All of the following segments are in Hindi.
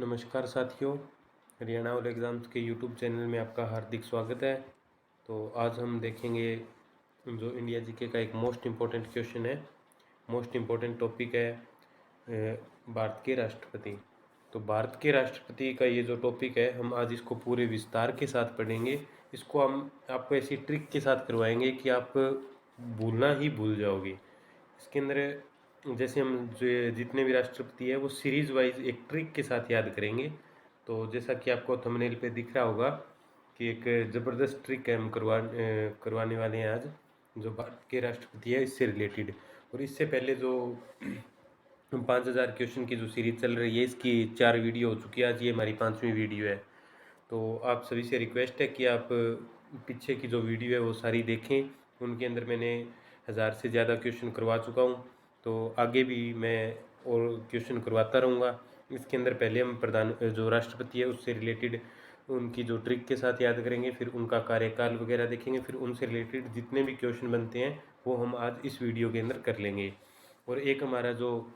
नमस्कार साथियों, हरियाणा ऑल एग्ज़ाम्स के यूट्यूब चैनल में आपका हार्दिक स्वागत है। तो आज हम देखेंगे जो इंडिया जीके का एक मोस्ट इम्पोर्टेंट क्वेश्चन है। मोस्ट इम्पोर्टेंट टॉपिक है भारत के राष्ट्रपति। तो भारत के राष्ट्रपति का ये जो टॉपिक है, हम आज इसको पूरे विस्तार के साथ पढ़ेंगे। इसको हम आपको ऐसी ट्रिक के साथ करवाएंगे कि आप भूलना ही भूल जाओगे। इसके अंदर जैसे हम जो जितने भी राष्ट्रपति है वो सीरीज़ वाइज एक ट्रिक के साथ याद करेंगे। तो जैसा कि आपको थंबनेल पे दिख रहा होगा कि एक ज़बरदस्त ट्रिक है हम करवाने वाले हैं आज, जो भारत के राष्ट्रपति है इससे रिलेटेड। और इससे पहले जो 5000 क्वेश्चन की जो सीरीज चल रही है, इसकी 4 वीडियो हो चुकी है। आज ये हमारी 5वीं वीडियो है। तो आप सभी से रिक्वेस्ट है कि आप पीछे की जो वीडियो है वो सारी देखें। उनके अंदर मैंने 1000 से ज़्यादा क्वेश्चन करवा चुका हूँ, तो आगे भी मैं और क्वेश्चन करवाता रहूँगा। इसके अंदर पहले हम जो राष्ट्रपति है उससे रिलेटेड उनकी जो ट्रिक के साथ याद करेंगे, फिर उनका कार्यकाल वगैरह देखेंगे, फिर उनसे रिलेटेड जितने भी क्वेश्चन बनते हैं वो हम आज इस वीडियो के अंदर कर लेंगे। और एक हमारा जो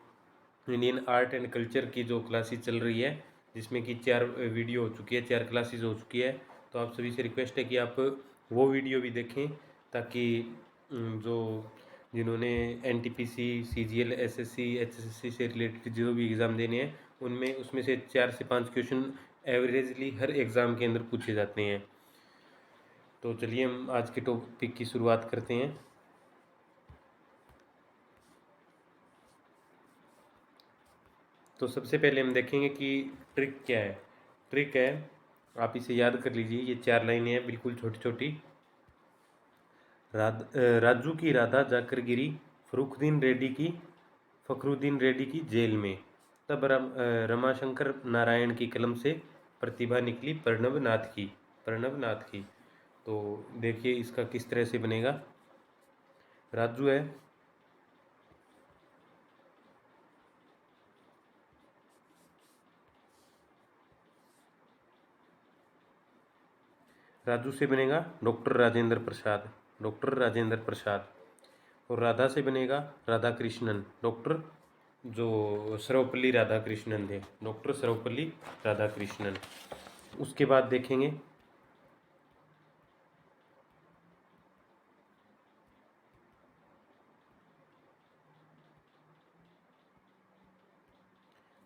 इंडियन आर्ट एंड कल्चर की जो क्लासेस चल रही है, जिसमें कि 4 वीडियो हो चुकी है, 4 क्लासेस हो चुकी है। तो आप सभी से रिक्वेस्ट है कि आप वो वीडियो भी देखें, ताकि जो जिन्होंने एनटीपीसी, सीजीएल, एसएससी, एचएसएससी से रिलेटेड जो भी एग्ज़ाम देने हैं, उनमें उसमें से 4 से 5 क्वेश्चन एवरेजली हर एग्ज़ाम के अंदर पूछे जाते हैं। तो चलिए हम आज के टॉपिक की शुरुआत करते हैं। तो सबसे पहले हम देखेंगे कि ट्रिक क्या है। ट्रिक है, आप इसे याद कर लीजिए, ये 4 लाइनें हैं बिल्कुल छोटी छोटी। राजू की राधा जाकर गिरी फखरुद्दीन रेड्डी की जेल में। तब रमाशंकर नारायण की कलम से प्रतिभा निकली प्रणव नाथ की। तो देखिए इसका किस तरह से बनेगा। राजू है, राजू से बनेगा डॉक्टर राजेंद्र प्रसाद। और राधा से बनेगा राधा कृष्णन, डॉक्टर जो सर्वपल्ली राधाकृष्णन थे, डॉक्टर सर्वपल्ली राधाकृष्णन। उसके बाद देखेंगे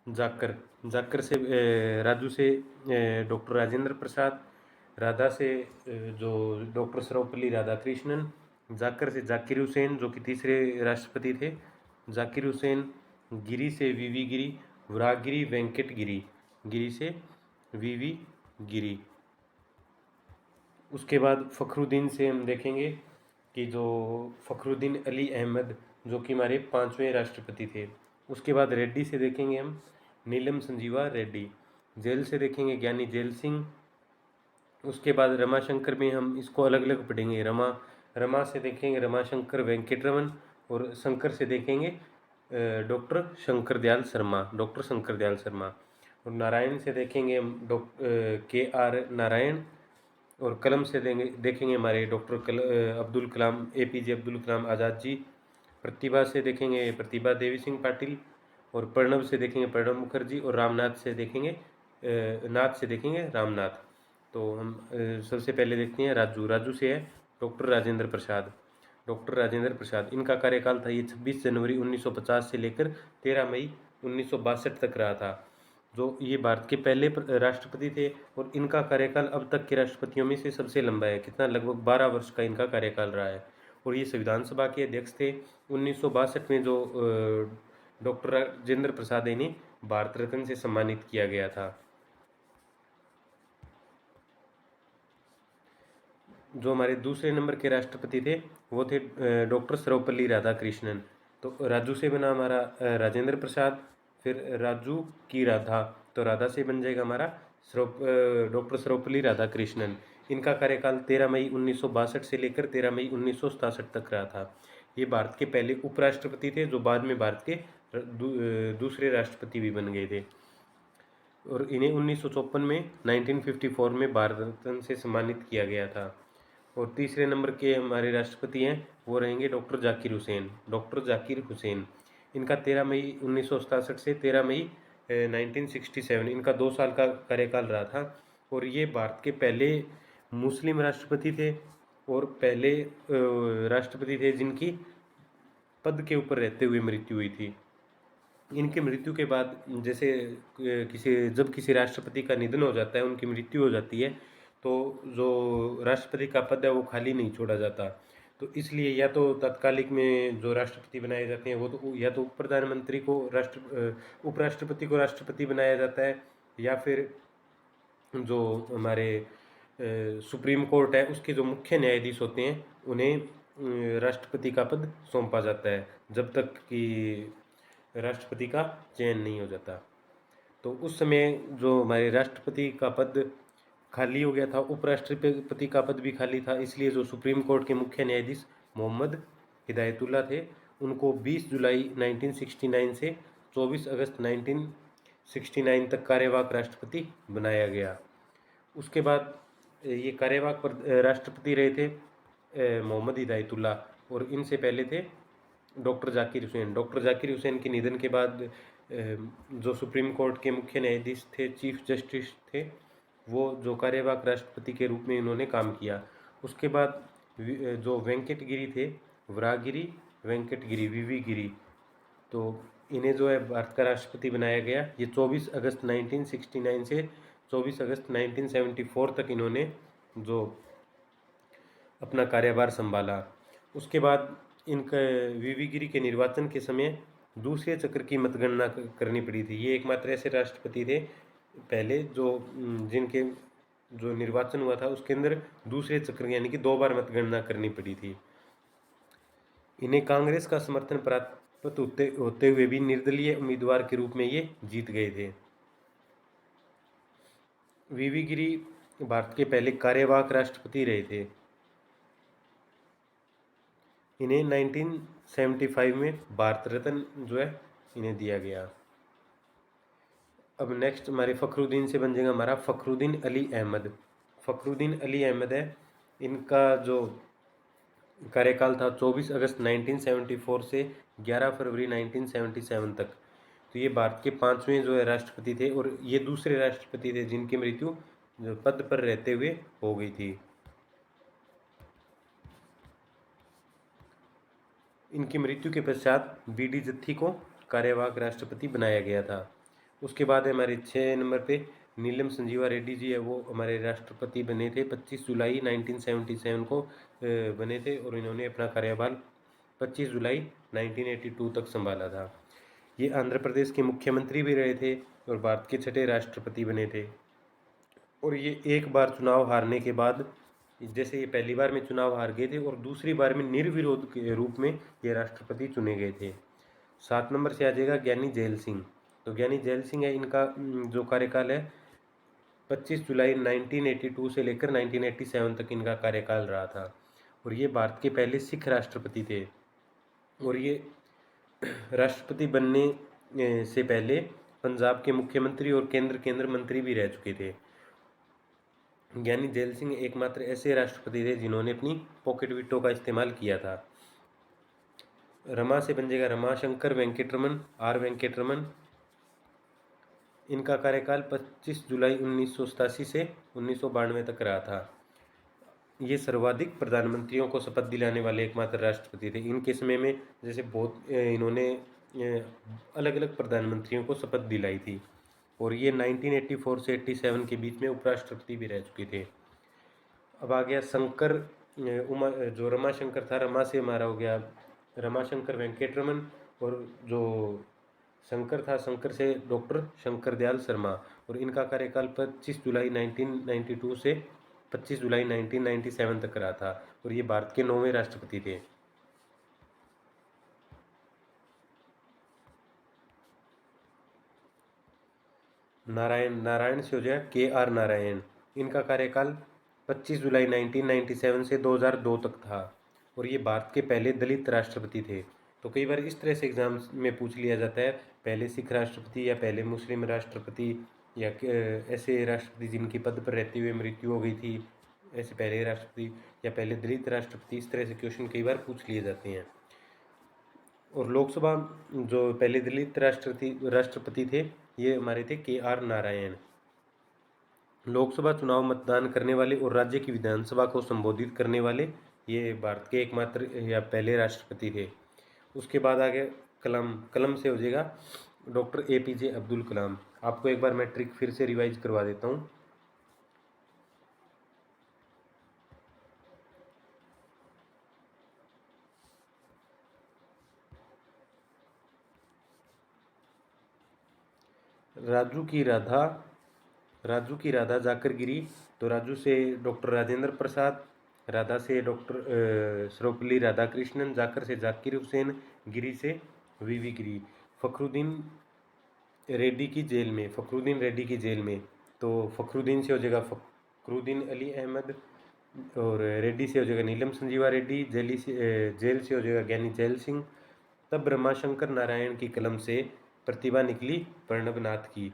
जाकर जाकर से राजू से डॉक्टर राजेंद्र प्रसाद, राधा से जो डॉक्टर सर्वपल्ली राधाकृष्णन, जाकर से जाकिर हुसैन जो कि तीसरे राष्ट्रपति थे, जाकिर हुसैन, गिरी से वीवी गिरी, वरागिरी वेंकट गिरी, गिरी से वीवी गिरी। उसके बाद फखरुद्दीन से हम देखेंगे कि जो फखरुद्दीन अली अहमद जो कि हमारे 5वें राष्ट्रपति थे। उसके बाद रेड्डी से देखेंगे हम नीलम संजीवा रेड्डी। जेल से देखेंगे ज्ञानी जेल सिंह। उसके बाद रमाशंकर में हम इसको अलग अलग पढ़ेंगे। रमा से देखेंगे रमाशंकर वेंकटरमन, और शंकर से देखेंगे डॉक्टर शंकर दयाल शर्मा। और नारायण से देखेंगे हम KR नारायण। और कलम से देखेंगे हमारे अब्दुल कलाम, APJ अब्दुल कलाम आज़ाद जी। प्रतिभा से देखेंगे प्रतिभा देवी सिंह पाटिल। और प्रणव से देखेंगे प्रणब मुखर्जी। और नाथ से देखेंगे रामनाथ। तो हम सबसे पहले देखते हैं राजू से है डॉक्टर राजेंद्र प्रसाद। इनका कार्यकाल था ये 26 जनवरी 1950 से लेकर 13 मई 1962 तक रहा था। जो ये भारत के पहले राष्ट्रपति थे, और इनका कार्यकाल अब तक के राष्ट्रपतियों में से सबसे लंबा है। कितना? लगभग 12 वर्ष का इनका कार्यकाल रहा है। और ये संविधान सभा के अध्यक्ष थे। 1962 में जो डॉक्टर राजेंद्र प्रसाद इन्हें भारत रत्न से सम्मानित किया गया था। जो हमारे दूसरे नंबर के राष्ट्रपति थे वो थे डॉक्टर सर्वपल्ली राधाकृष्णन। तो राजू से बना हमारा राजेंद्र प्रसाद। फिर राजू की राधा, तो राधा से बन जाएगा हमारा डॉक्टर सर्वपल्ली राधाकृष्णन। इनका कार्यकाल 13 मई 1962 से लेकर 13 मई 1967 तक रहा था। ये भारत के पहले उपराष्ट्रपति थे, जो बाद में भारत के दूसरे राष्ट्रपति भी बन गए थे। और इन्हें 1954 में 1954 में भारत रत्न से सम्मानित किया गया था। और तीसरे नंबर के हमारे राष्ट्रपति हैं वो रहेंगे डॉक्टर जाकिर हुसैन। इनका 13 मई 1967 से 13 मई 1967, इनका 2 साल का कार्यकाल रहा था। और ये भारत के पहले मुस्लिम राष्ट्रपति थे और पहले राष्ट्रपति थे जिनकी पद के ऊपर रहते हुए मृत्यु हुई थी। इनकी मृत्यु के बाद जैसे जब किसी राष्ट्रपति का निधन हो जाता है, उनकी मृत्यु हो जाती है, तो जो राष्ट्रपति का पद है वो खाली नहीं छोड़ा जाता। तो इसलिए या तो तत्कालिक में जो राष्ट्रपति बनाए जाते हैं वो तो या तो प्रधानमंत्री को उपराष्ट्रपति को राष्ट्रपति बनाया जाता है, या फिर जो हमारे सुप्रीम कोर्ट है उसके जो मुख्य न्यायाधीश होते हैं उन्हें राष्ट्रपति का पद सौंपा जाता है, जब तक कि राष्ट्रपति का चयन नहीं हो जाता। तो उस समय जो हमारे राष्ट्रपति का पद खाली हो गया था, उपराष्ट्रपति का पद भी खाली था, इसलिए जो सुप्रीम कोर्ट के मुख्य न्यायाधीश मोहम्मद हिदायतुल्ला थे, उनको 20 जुलाई 1969 से 24 अगस्त 1969 तक कार्यवाहक राष्ट्रपति बनाया गया। उसके बाद ये कार्यवाहक राष्ट्रपति रहे थे मोहम्मद हिदायतुल्ला, और इनसे पहले थे डॉक्टर जाकिर हुसैन। डॉक्टर जाकिर हुसैन के निधन के बाद जो सुप्रीम कोर्ट के मुख्य न्यायाधीश थे, चीफ जस्टिस थे, वो जो कार्यवाहक राष्ट्रपति के रूप में इन्होंने काम किया। उसके बाद जो वेंकट गिरी थे, वरागिरी वेंकट गिरी, वीवी गिरी, तो इन्हें जो है भारत का राष्ट्रपति बनाया गया। ये 24 अगस्त 1969 से 24 अगस्त 1974 तक इन्होंने जो अपना कार्यभार संभाला। उसके बाद इनके वीवी गिरी के निर्वाचन के समय दूसरे चक्र की मतगणना करनी पड़ी थी। ये एकमात्र ऐसे राष्ट्रपति थे पहले जो जिनके जो निर्वाचन हुआ था उसके अंदर दूसरे चक्र यानी कि 2 बार मतगणना करनी पड़ी थी। इन्हें कांग्रेस का समर्थन प्राप्त होते हुए भी निर्दलीय उम्मीदवार के रूप में ये जीत गए थे। वीवी गिरी भारत के पहले कार्यवाहक राष्ट्रपति रहे थे। इन्हें 1975 में भारत रत्न जो है इन्हें दिया गया। अब नेक्स्ट हमारे फ़खरुद्दीन से बन जाएगा हमारा फ़खरुद्दीन अली अहमद। फ़खरुद्दीन अली अहमद है, इनका जो कार्यकाल था 24 अगस्त 1974 से 11 फरवरी 1977 तक। तो ये भारत के 5वें जो है राष्ट्रपति थे, और ये दूसरे राष्ट्रपति थे जिनकी मृत्यु जो पद पर रहते हुए हो गई थी। इनकी मृत्यु के पश्चात बीडी जत्थी को कार्यवाहक राष्ट्रपति बनाया गया था। उसके बाद हमारे 6 नंबर पे नीलम संजीवा रेड्डी जी है, वो हमारे राष्ट्रपति बने थे। 25 जुलाई 1977 को बने थे, और इन्होंने अपना कार्यकाल 25 जुलाई 1982 तक संभाला था। ये आंध्र प्रदेश के मुख्यमंत्री भी रहे थे और भारत के 6ठे राष्ट्रपति बने थे। और ये एक बार चुनाव हारने के बाद, जैसे ये पहली बार में चुनाव हार गए थे और दूसरी बार में निर्विरोध के रूप में ये राष्ट्रपति चुने गए थे। 7 नंबर से आ जाएगा ज्ञानी जैल सिंह। तो ज्ञानी जैल सिंह है, इनका जो कार्यकाल है 25 जुलाई 1982 से लेकर 1987 तक इनका कार्यकाल रहा था, और ये भारत के पहले सिख राष्ट्रपति थे। और ये राष्ट्रपति बनने से पहले पंजाब के मुख्यमंत्री और केंद्र मंत्री भी रह चुके थे। ज्ञानी जैल सिंह एकमात्र ऐसे राष्ट्रपति थे जिन्होंने अपनी पॉकेट वीटो का इस्तेमाल किया था। रमा से बन जाएगा रमाशंकर वेंकटरमन, आर वेंकटरमन। इनका कार्यकाल 25 जुलाई 1987 से 1992 तक रहा था। ये सर्वाधिक प्रधानमंत्रियों को शपथ दिलाने वाले एकमात्र राष्ट्रपति थे। इनके समय में जैसे बहुत इन्होंने अलग अलग प्रधानमंत्रियों को शपथ दिलाई थी, और ये 1984 से 87 के बीच में उपराष्ट्रपति भी रह चुके थे। अब आ गया शंकर जो रमाशंकर था, रमा से हमारा हो गया रमाशंकर वेंकटरमन, और जो शंकर था, शंकर से डॉक्टर शंकर दयाल शर्मा, और इनका कार्यकाल 25 जुलाई 1992 से 25 जुलाई 1997 तक रहा था, और ये भारत के 9वें राष्ट्रपति थे। नारायण से हो जाए KR नारायण। इनका कार्यकाल 25 जुलाई 1997 से 2002 तक था, और ये भारत के पहले दलित राष्ट्रपति थे। तो कई बार इस तरह से एग्जाम्स में पूछ लिया जाता है, पहले सिख राष्ट्रपति या पहले मुस्लिम राष्ट्रपति, या ऐसे राष्ट्रपति जिनकी पद पर रहते हुए मृत्यु हो गई थी, ऐसे पहले राष्ट्रपति या पहले दलित राष्ट्रपति। इस तरह से क्वेश्चन कई बार पूछ लिए जाते हैं। और लोकसभा जो पहले दलित राष्ट्रपति थे ये हमारे थे KR नारायण। लोकसभा चुनाव मतदान करने वाले और राज्य की विधानसभा को संबोधित करने वाले ये भारत के एकमात्र या पहले राष्ट्रपति थे। उसके बाद आगे कलाम, कलम से हो जाएगा डॉक्टर APJ अब्दुल कलाम। आपको एक बार मैं ट्रिक फिर से रिवाइज करवा देता हूँ। राजू की राधा जाकर गिरी, तो राजू से डॉक्टर राजेंद्र प्रसाद, राधा से डॉक्टर सर्वपल्ली राधाकृष्णन, जाकर से जाकिर हुसैन, गिरी से VV गिरी। फखरुद्दीन रेड्डी की जेल में, तो फखरुद्दीन से हो जाएगा फखरुद्दीन अली अहमद, और रेड्डी से हो जाएगा नीलम संजीवा रेड्डी, जेल से हो जाएगा ज्ञानी जैल सिंह। तब रमाशंकर नारायण की कलम से प्रतिभा निकली प्रणबनाथ की।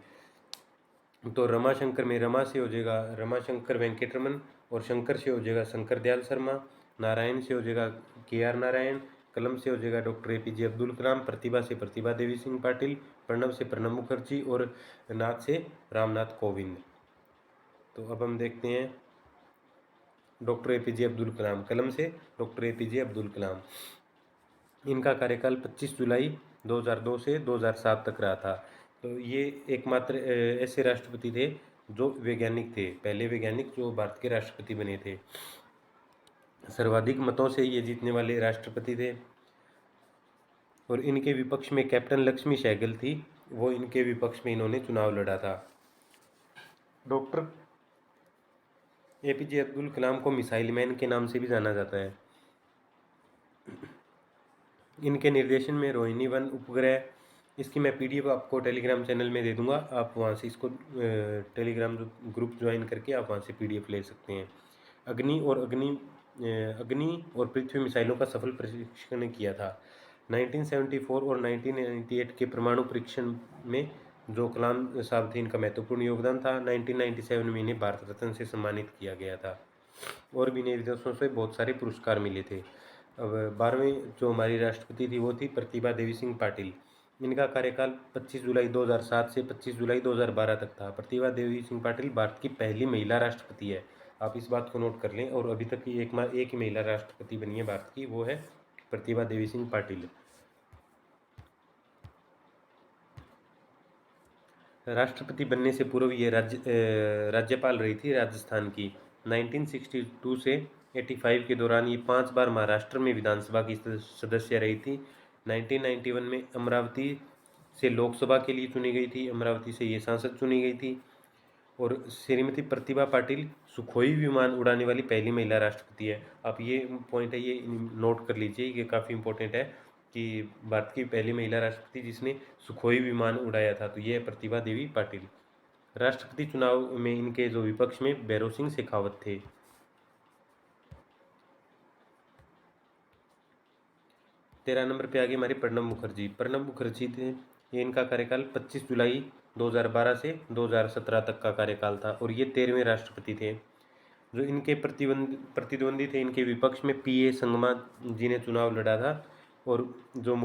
तो रमाशंकर में रमा से हो जाएगा रमाशंकर वेंकटरमन, और शंकर से हो जाएगा शंकर दयाल शर्मा, नारायण से हो जाएगा KR नारायण, कलम से हो जाएगा डॉक्टर APJ अब्दुल कलाम, प्रतिभा से प्रतिभा देवी सिंह पाटिल, प्रणब से प्रणब मुखर्जी, और नाथ से रामनाथ कोविंद। तो अब हम देखते हैं डॉक्टर APJ अब्दुल कलाम, कलम से डॉक्टर APJ अब्दुल कलाम। इनका कार्यकाल 25 जुलाई 2002 से 2007 तक रहा था। तो ये एकमात्र ऐसे राष्ट्रपति थे जो वैज्ञानिक थे, पहले वैज्ञानिक जो भारत के राष्ट्रपति बने थे। सर्वाधिक मतों से ये जीतने वाले राष्ट्रपति थे। और इनके विपक्ष में कैप्टन लक्ष्मी सहगल थी, वो इनके विपक्ष में इन्होंने चुनाव लड़ा था। डॉक्टर APJ अब्दुल कलाम को मिसाइल मैन के नाम से भी जाना जाता है। इनके निर्देशन में रोहिणी 1 उपग्रह, इसकी मैं PDF आपको टेलीग्राम चैनल में दे दूंगा, आप वहाँ से इसको टेलीग्राम ग्रुप ज्वाइन करके आप वहाँ से PDF ले सकते हैं। अग्नि और पृथ्वी मिसाइलों का सफल परीक्षण किया था। 1974 और 1998 के परमाणु परीक्षण में जो कलाम साहब थे, इनका महत्वपूर्ण योगदान था। 1997 में इन्हें भारत रत्न से सम्मानित किया गया था, और भी इन्हें विदेशों से बहुत सारे पुरस्कार मिले थे। अब 12वें जो हमारी राष्ट्रपति थी वो थी प्रतिभा देवी सिंह पाटिल। इनका कार्यकाल 25 जुलाई 2007 से 25 जुलाई 2012 तक था। प्रतिभा देवी सिंह पाटिल भारत की पहली महिला राष्ट्रपति है, आप इस बात को नोट कर लें। और अभी तक की एक ही महिला राष्ट्रपति बनी है भारत की, वो है प्रतिभा देवी सिंह पाटिल। राष्ट्रपति बनने से पूर्व ये राज्यपाल रही थी राजस्थान की। 1962 से 85 के दौरान ये 5 बार महाराष्ट्र में विधानसभा की सदस्य रही थी। 1991 में अमरावती से लोकसभा के लिए चुनी गई थी, अमरावती से ये सांसद चुनी गई थी। और श्रीमती प्रतिभा पाटिल सुखोई विमान उड़ाने वाली पहली महिला राष्ट्रपति है। आप ये पॉइंट है, ये नोट कर लीजिए, ये काफ़ी इंपॉर्टेंट है कि भारत की पहली महिला राष्ट्रपति जिसने सुखोई विमान उड़ाया था, तो ये है प्रतिभा देवी पाटिल। राष्ट्रपति चुनाव में इनके जो विपक्ष में भैरों सिंह शेखावत थे। 13 नंबर पे आगे हमारे प्रणब मुखर्जी थे। ये इनका कार्यकाल 25 जुलाई 2012 से 2017 तक का कार्यकाल था, और ये 13वें राष्ट्रपति थे। जो इनके प्रतिद्वंदी थे, इनके विपक्ष में PA संगमा जी ने चुनाव लड़ा था। और जो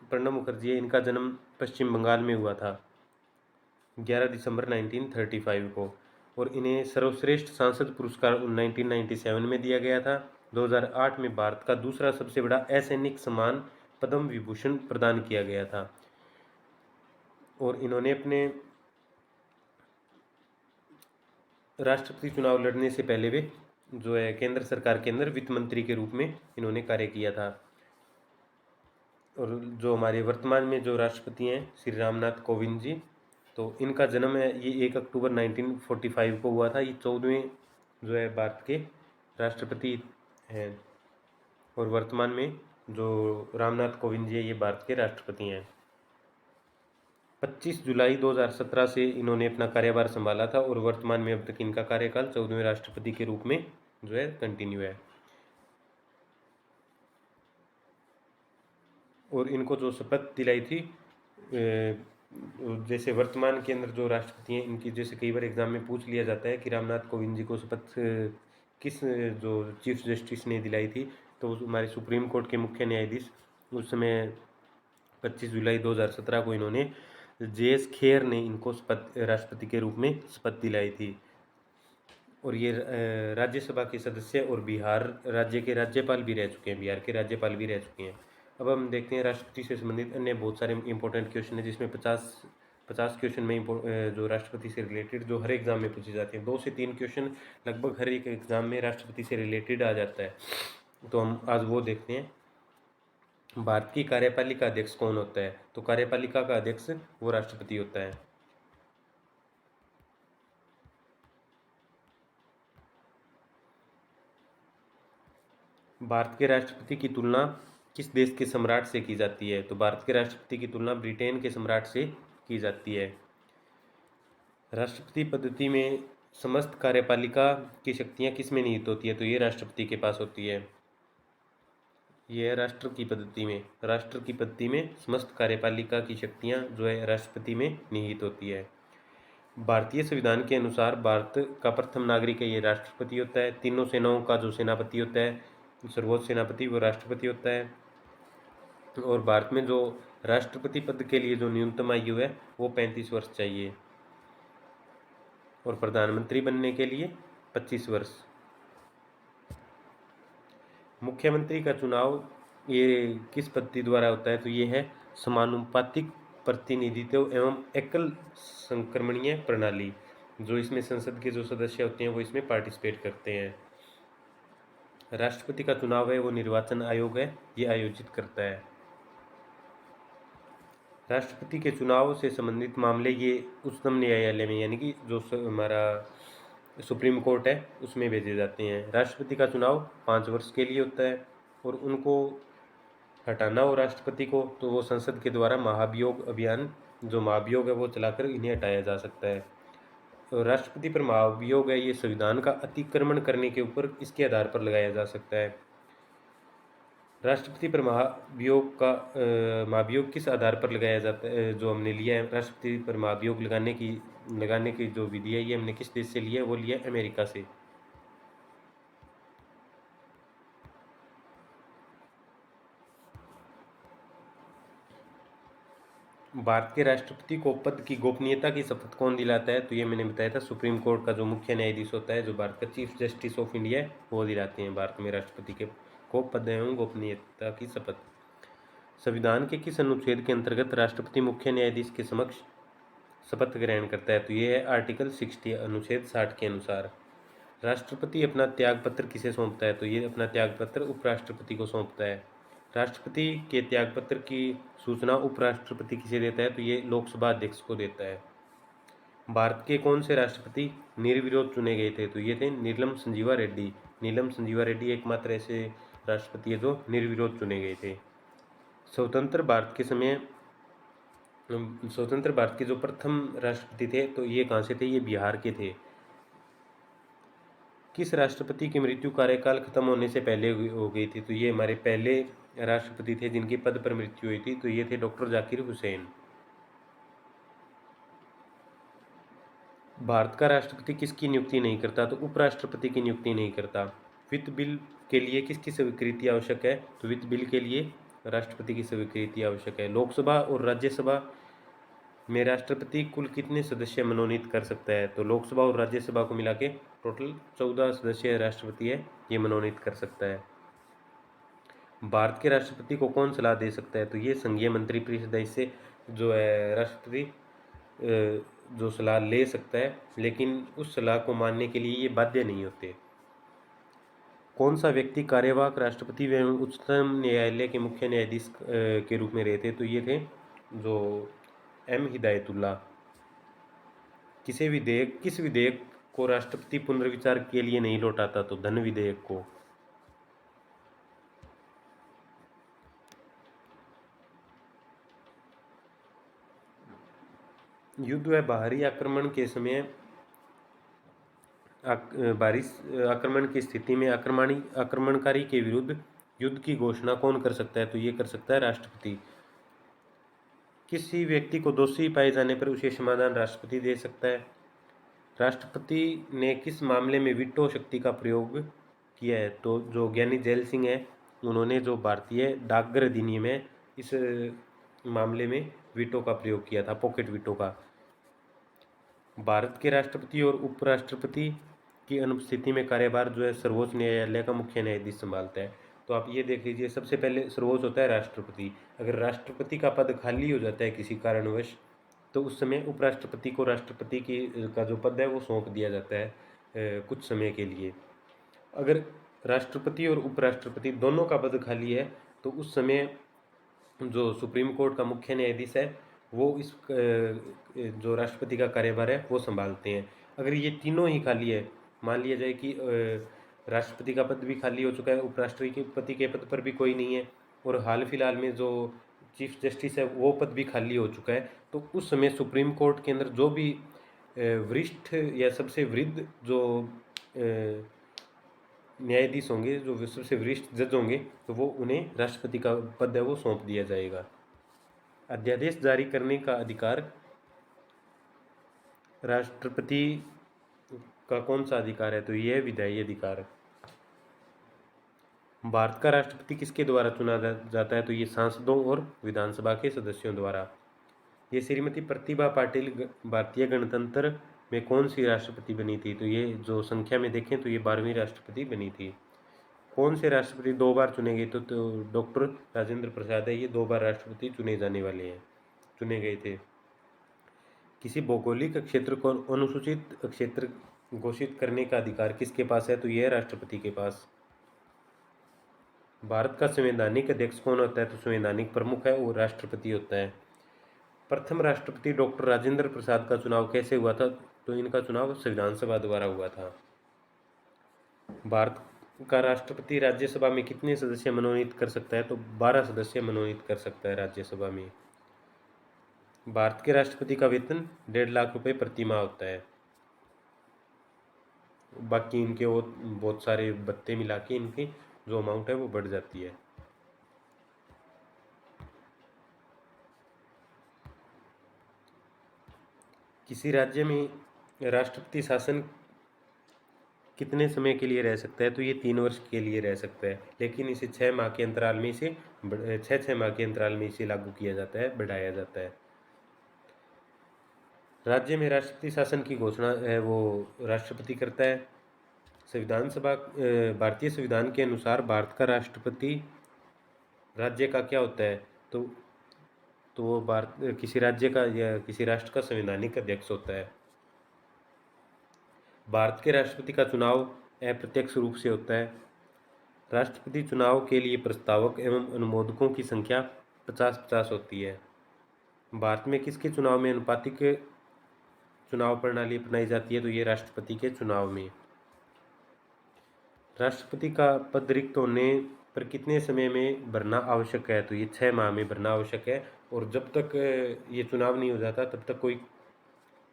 प्रणब मुखर्जी है, इनका जन्म पश्चिम बंगाल में हुआ था 11 दिसंबर 1935 को, और इन्हें सर्वश्रेष्ठ सांसद पुरस्कार 1997 में दिया गया था। 2008 में भारत का दूसरा सबसे बड़ा असैनिक सम्मान पद्म विभूषण प्रदान किया गया था। और इन्होंने अपने राष्ट्रपति चुनाव लड़ने से पहले वे जो है केंद्र सरकार के अंदर वित्त मंत्री के रूप में इन्होंने कार्य किया था। और जो हमारे वर्तमान में जो राष्ट्रपति हैं श्री रामनाथ कोविंद जी, तो इनका जन्म है ये 1 अक्टूबर 1945 को हुआ था। ये 14वें जो है भारत के राष्ट्रपति हैं, और वर्तमान में जो रामनाथ कोविंद जी है ये भारत के राष्ट्रपति हैं। 25 जुलाई 2017 से इन्होंने अपना कार्यभार संभाला था, और वर्तमान में अब तक इनका कार्यकाल 14वें राष्ट्रपति के रूप में जो है कंटिन्यू है। और इनको जो शपथ दिलाई थी, जैसे वर्तमान के अंदर जो राष्ट्रपति हैं इनकी, जैसे कई बार एग्जाम में पूछ लिया जाता है कि रामनाथ कोविंद जी को शपथ किस जो चीफ जस्टिस ने दिलाई थी, तो हमारे सुप्रीम कोर्ट के मुख्य न्यायाधीश उस समय 25 जुलाई 2017 को इन्होंने JS खेर ने इनको राष्ट्रपति के रूप में शपथ दिलाई थी। और ये राज्यसभा के सदस्य और बिहार राज्य के राज्यपाल भी रह चुके हैं, बिहार के राज्यपाल भी रह चुके हैं। अब हम देखते हैं राष्ट्रपति से संबंधित अन्य बहुत सारे इंपॉर्टेंट क्वेश्चन है, जिसमें 50 क्वेश्चन में जो राष्ट्रपति से रिलेटेड जो हर एग्जाम में पूछे जाते हैं। 2 से 3 क्वेश्चन लगभग हर एक एग्जाम में राष्ट्रपति से रिलेटेड आ जाता है। तो हम आज वो देखते हैं। भारत की कार्यपालिका अध्यक्ष कौन होता है? तो कार्यपालिका का अध्यक्ष वो राष्ट्रपति होता है। भारत के राष्ट्रपति की तुलना किस देश के सम्राट से की जाती है? तो भारत के राष्ट्रपति की तुलना ब्रिटेन के सम्राट से की जाती है। राष्ट्रपति पद्धति में समस्त कार्यपालिका की शक्तियां किस में निहित होती है? तो ये राष्ट्रपति के पास होती है। ये है राष्ट्र की पद्धति में समस्त कार्यपालिका की शक्तियां जो है राष्ट्रपति में निहित होती है। भारतीय संविधान के अनुसार भारत का प्रथम नागरिक है ये राष्ट्रपति होता है। तीनों सेनाओं का जो सेनापति होता है, सर्वोच्च सेनापति, वो राष्ट्रपति होता है। और भारत में जो राष्ट्रपति पद के लिए जो न्यूनतम आयु है वो 35 वर्ष चाहिए, और प्रधानमंत्री बनने के लिए 25 वर्ष। मुख्यमंत्री का चुनाव ये किस पद्धति द्वारा होता है? तो ये है समानुपातिक प्रतिनिधित्व एवं एकल संक्रमणीय प्रणाली। जो इसमें संसद के जो सदस्य होते हैं वो इसमें पार्टिसिपेट करते हैं। राष्ट्रपति का चुनाव है वो निर्वाचन आयोग है, ये आयोजित करता है। राष्ट्रपति के चुनाव से संबंधित मामले ये उच्चतम न्यायालय में, यानी कि जो हमारा सुप्रीम कोर्ट है, उसमें भेजे जाते हैं। राष्ट्रपति का चुनाव 5 वर्ष के लिए होता है, और उनको हटाना हो राष्ट्रपति को तो वो संसद के द्वारा महाभियोग अभियान, जो महाभियोग है वो चलाकर इन्हें हटाया जा सकता है। तो राष्ट्रपति पर महाभियोग है ये संविधान का अतिक्रमण करने के ऊपर इसके आधार पर लगाया जा सकता है। राष्ट्रपति पर महाभियोग किस आधार पर लगाया जाता है? जो हमने लिया है राष्ट्रपति पर महाभियोग लगाने की जो विधि है, ये हमने किस देश से लिया है? वो लिया है अमेरिका से। भारत के राष्ट्रपति को पद की गोपनीयता की शपथ कौन दिलाता है? तो ये मैंने बताया था, सुप्रीम कोर्ट का जो मुख्य न्यायाधीश होता है, जो भारत का चीफ जस्टिस ऑफ इंडिया है, वो दिलाते हैं भारत में राष्ट्रपति को पद एवं गोपनीयता की शपथ। संविधान के किस अनुच्छेद के अंतर्गत राष्ट्रपति मुख्य न्यायाधीश के समक्ष शपथ ग्रहण करता है? तो ये है आर्टिकल 60, अनुच्छेद 60 के अनुसार। राष्ट्रपति अपना त्यागपत्र किसे सौंपता है? तो ये अपना त्यागपत्र उपराष्ट्रपति को सौंपता है। राष्ट्रपति के त्यागपत्र की सूचना उपराष्ट्रपति किसे देता है? तो ये लोकसभा अध्यक्ष को देता है। भारत के कौन से राष्ट्रपति निर्विरोध चुने गए थे? तो ये थे नीलम संजीवा रेड्डी। नीलम संजीवा रेड्डी एकमात्र ऐसे राष्ट्रपति है जो निर्विरोध चुने गए थे। स्वतंत्र भारत के जो प्रथम राष्ट्रपति थे तो ये कहाँ से थे? ये बिहार के थे। किस राष्ट्रपति की मृत्यु कार्यकाल खत्म होने से पहले हो गई थी? तो ये हमारे पहले राष्ट्रपति थे जिनकी पद पर मृत्यु हुई थी, तो ये थे डॉक्टर जाकिर हुसैन। भारत का राष्ट्रपति किसकी नियुक्ति नहीं करता? तो उपराष्ट्रपति की नियुक्ति नहीं करता। वित्त बिल के लिए किसकी स्वीकृति आवश्यक है? तो वित्त बिल के लिए राष्ट्रपति की स्वीकृति आवश्यक है। लोकसभा और राज्यसभा में राष्ट्रपति कुल कितने सदस्य मनोनीत कर सकता है? तो लोकसभा और राज्यसभा को मिला के टोटल 14 सदस्य राष्ट्रपति है ये मनोनीत कर सकता है। भारत के राष्ट्रपति को कौन सलाह दे सकता है? तो ये संघीय मंत्रिपरिषद है, इससे जो है राष्ट्रपति जो सलाह ले सकता है, लेकिन उस सलाह को मानने के लिए ये बाध्य नहीं होते। कौन सा व्यक्ति कार्यवाहक राष्ट्रपति व उच्चतम न्यायालय के मुख्य न्यायाधीश के रूप में रहे थे? तो ये थे जो एम हिदायतुल्ला। किस विधेयक को राष्ट्रपति पुनर्विचार के लिए नहीं लौटाता? तो धन विधेयक को। युद्ध व बाहरी आक्रमण के समय आक्रमण की स्थिति में आक्रमणकारी के विरुद्ध युद्ध की घोषणा कौन कर सकता है? तो ये कर सकता है राष्ट्रपति। किसी व्यक्ति को दोषी पाए जाने पर उसे समाधान राष्ट्रपति दे सकता है। राष्ट्रपति ने किस मामले में वीटो शक्ति का प्रयोग किया है? तो जो ज्ञानी जैल सिंह है, उन्होंने जो भारतीय डाकघर अधिनियम है इस मामले में वीटो का प्रयोग किया था, पॉकेट वीटो का। भारत के राष्ट्रपति और उपराष्ट्रपति की अनुपस्थिति में कार्यभार जो है सर्वोच्च न्यायालय का मुख्य न्यायाधीश संभालता है। तो आप ये देख लीजिए, सबसे पहले सर्वोच्च होता है राष्ट्रपति। अगर राष्ट्रपति का पद खाली हो जाता है किसी कारणवश, तो उस समय उपराष्ट्रपति को राष्ट्रपति की का जो पद है वो सौंप दिया जाता है कुछ समय के लिए। अगर राष्ट्रपति और उपराष्ट्रपति दोनों का पद खाली है, तो उस समय जो सुप्रीम कोर्ट का मुख्य न्यायाधीश है वो इस जो राष्ट्रपति का कार्यभार है वो संभालते हैं। अगर ये तीनों ही खाली है, मान लिया जाए कि राष्ट्रपति का पद भी खाली हो चुका है, उपराष्ट्रपति के पद पर भी कोई नहीं है, और हाल फिलहाल में जो चीफ जस्टिस है वो पद भी खाली हो चुका है, तो उस समय सुप्रीम कोर्ट के अंदर जो भी वरिष्ठ या सबसे वृद्ध जो न्यायाधीश होंगे, जो सबसे वरिष्ठ जज होंगे, तो वो उन्हें राष्ट्रपति का पद है वो सौंप दिया जाएगा। अध्यादेश जारी करने का अधिकार राष्ट्रपति का कौन सा अधिकार है? तो यह विधायी अधिकार। भारत का राष्ट्रपति किसके द्वारा चुना जाता है? तो ये सांसदों और विधानसभा के सदस्यों द्वारा। ये श्रीमती प्रतिभा पाटिल भारतीय गणतंत्र में कौन सी राष्ट्रपति बनी थी? तो ये जो संख्या में देखें तो ये 12वीं राष्ट्रपति बनी थी। कौन से राष्ट्रपति 2 बार चुने गए? तो डॉक्टर राजेंद्र प्रसाद है, ये 2 बार राष्ट्रपति चुने गए थे। किसी भौगोलिक क्षेत्र को अनुसूचित क्षेत्र घोषित करने का अधिकार किसके पास है? तो यह राष्ट्रपति के पास। भारत का संवैधानिक अध्यक्ष कौन होता है? तो संवैधानिक प्रमुख है वो राष्ट्रपति होता है। प्रथम राष्ट्रपति डॉक्टर राजेंद्र प्रसाद का चुनाव कैसे हुआ था? तो इनका चुनाव संविधान सभा द्वारा हुआ था। भारत का राष्ट्रपति राज्यसभा में कितने सदस्य मनोनीत कर सकता है? तो 12 सदस्य मनोनीत कर सकता है राज्यसभा में। भारत के राष्ट्रपति का वेतन 1.5 लाख रुपए प्रति माह होता है। बाकी इनके वो बहुत सारे भत्ते मिला के इनकी जो अमाउंट है वो बढ़ जाती है। किसी राज्य में राष्ट्रपति शासन कितने समय के लिए रह सकता है? तो ये 3 वर्ष के लिए रह सकता है, लेकिन इसे 6 माह के अंतराल में इसे 6 माह के अंतराल में इसे लागू किया जाता है, बढ़ाया जाता है। राज्य में राष्ट्रपति शासन की घोषणा है वो राष्ट्रपति करता है। भारतीय संविधान के अनुसार भारत का राष्ट्रपति राज्य का क्या होता है? तो वो किसी राज्य का या किसी राष्ट्र का संवैधानिक अध्यक्ष होता है। भारत के राष्ट्रपति का चुनाव अप्रत्यक्ष रूप से होता है। राष्ट्रपति चुनाव के लिए प्रस्तावक एवं अनुमोदकों की संख्या 50-50 होती है। भारत में किसके चुनाव में अनुपातिक चुनाव प्रणाली अपनाई जाती है? तो ये राष्ट्रपति के चुनाव में। राष्ट्रपति का पद रिक्त होने पर कितने समय में भरना आवश्यक है? तो ये 6 माह में भरना आवश्यक है, और जब तक ये चुनाव नहीं हो जाता तब तक कोई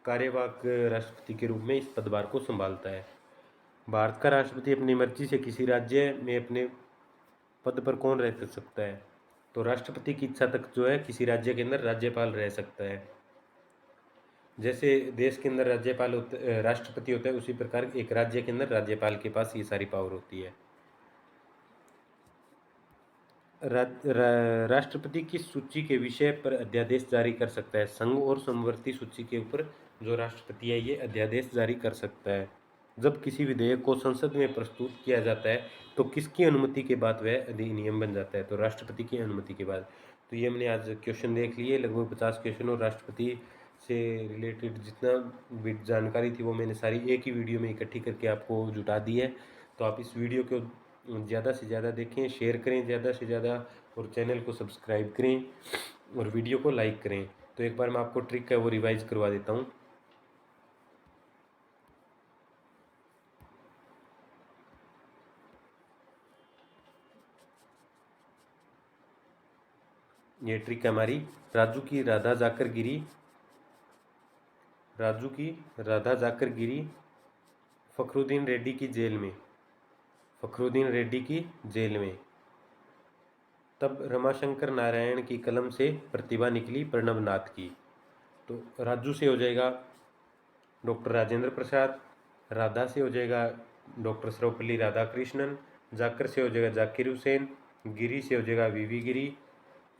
कार्यवाहक राष्ट्रपति के रूप में इस पदभार को संभालता है। भारत का राष्ट्रपति अपनी मर्जी से किसी राज्य में अपने पद पर कौन रह सकता है? तो राष्ट्रपति की इच्छा तक जो है किसी राज्य के अंदर राज्यपाल रह सकता है। जैसे देश के अंदर राष्ट्रपति होता है, उसी प्रकार एक राज्य के अंदर राज्यपाल के पास ये सारी पावर होती है। राष्ट्रपति किस सूची के विषय पर अध्यादेश जारी कर सकता है? संघ और समवर्ती सूची के ऊपर जो राष्ट्रपति है ये अध्यादेश जारी कर सकता है। जब किसी विधेयक को संसद में प्रस्तुत किया जाता है तो किसकी अनुमति के बाद वह अधिनियम बन जाता है? तो राष्ट्रपति की अनुमति के बाद। तो ये हमने आज क्वेश्चन देख लिए, लगभग 50 क्वेश्चन, और राष्ट्रपति से रिलेटेड जितना भी जानकारी थी वो मैंने सारी एक ही वीडियो में इकट्ठी करके आपको जुटा दी है। तो आप इस वीडियो को ज़्यादा से ज़्यादा देखें, शेयर करें ज़्यादा से ज़्यादा, और चैनल को सब्सक्राइब करें और वीडियो को लाइक करें। तो एक बार मैं आपको ट्रिक है वो रिवाइज करवा देता हूँ। ये ट्रिक है हमारी। राजू की राधा जाकर गिरी फखरुद्दीन रेड्डी की जेल में। तब रमाशंकर नारायण की कलम से प्रतिभा निकली प्रणब नाथ की। तो राजू से हो जाएगा डॉक्टर राजेंद्र प्रसाद, राधा से हो जाएगा डॉक्टर सर्वपल्ली राधाकृष्णन, जाकर से हो जाएगा जाकिर हुसैन, गिरी से हो जाएगा वीवी गिरी,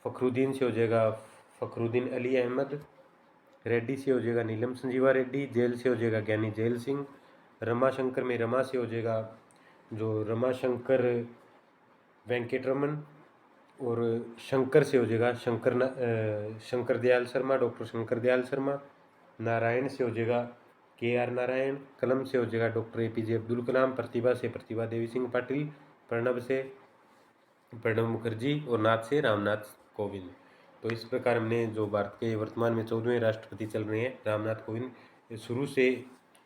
फखरुद्दीन से हो जाएगा फ़खरुद्दीन अली अहमद, रेड्डी से हो जाएगा नीलम संजीवा रेड्डी, जेल से हो जाएगा ज्ञानी जेल सिंह, रमाशंकर में रमा से हो जाएगा जो रमाशंकर वेंकटरमन, और शंकर से हो जाएगा शंकर दयाल शर्मा, डॉक्टर शंकर दयाल शर्मा, नारायण से हो जाएगा KR नारायण, कलम से हो जाएगा डॉक्टर APJ अब्दुल कलाम, प्रतिभा से प्रतिभा देवी सिंह पाटिल, प्रणब से प्रणब मुखर्जी और नाथ से रामनाथ कोविंद। तो इस प्रकार हमने जो भारत के वर्तमान में 14वें राष्ट्रपति चल रहे हैं रामनाथ कोविंद, ये शुरू से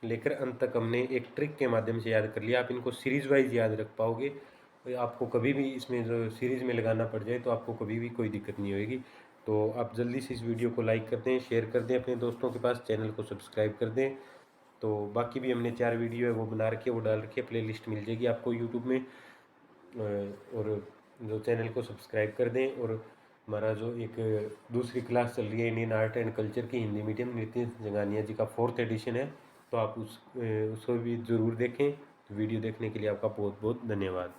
लेकर अंत तक हमने एक ट्रिक के माध्यम से याद कर लिया। आप इनको सीरीज़ वाइज याद रख पाओगे, आपको कभी भी इसमें जो सीरीज़ में लगाना पड़ जाए तो आपको कभी भी कोई दिक्कत नहीं होगी। तो आप जल्दी से इस वीडियो को लाइक कर दें, शेयर कर दें अपने दोस्तों के पास, चैनल को सब्सक्राइब कर दें। तो बाकी भी हमने 4 वीडियो है वो बना रखे, वो डाल रखे, प्ले लिस्ट मिल जाएगी आपको यूट्यूब में। और जो चैनल को सब्सक्राइब कर दें। और हमारा जो एक दूसरी क्लास चल रही है इंडियन आर्ट एंड कल्चर की हिंदी मीडियम, नितिन जंगानिया जी का 4th एडिशन है, तो आप उसको भी ज़रूर देखें। वीडियो देखने के लिए आपका बहुत बहुत धन्यवाद।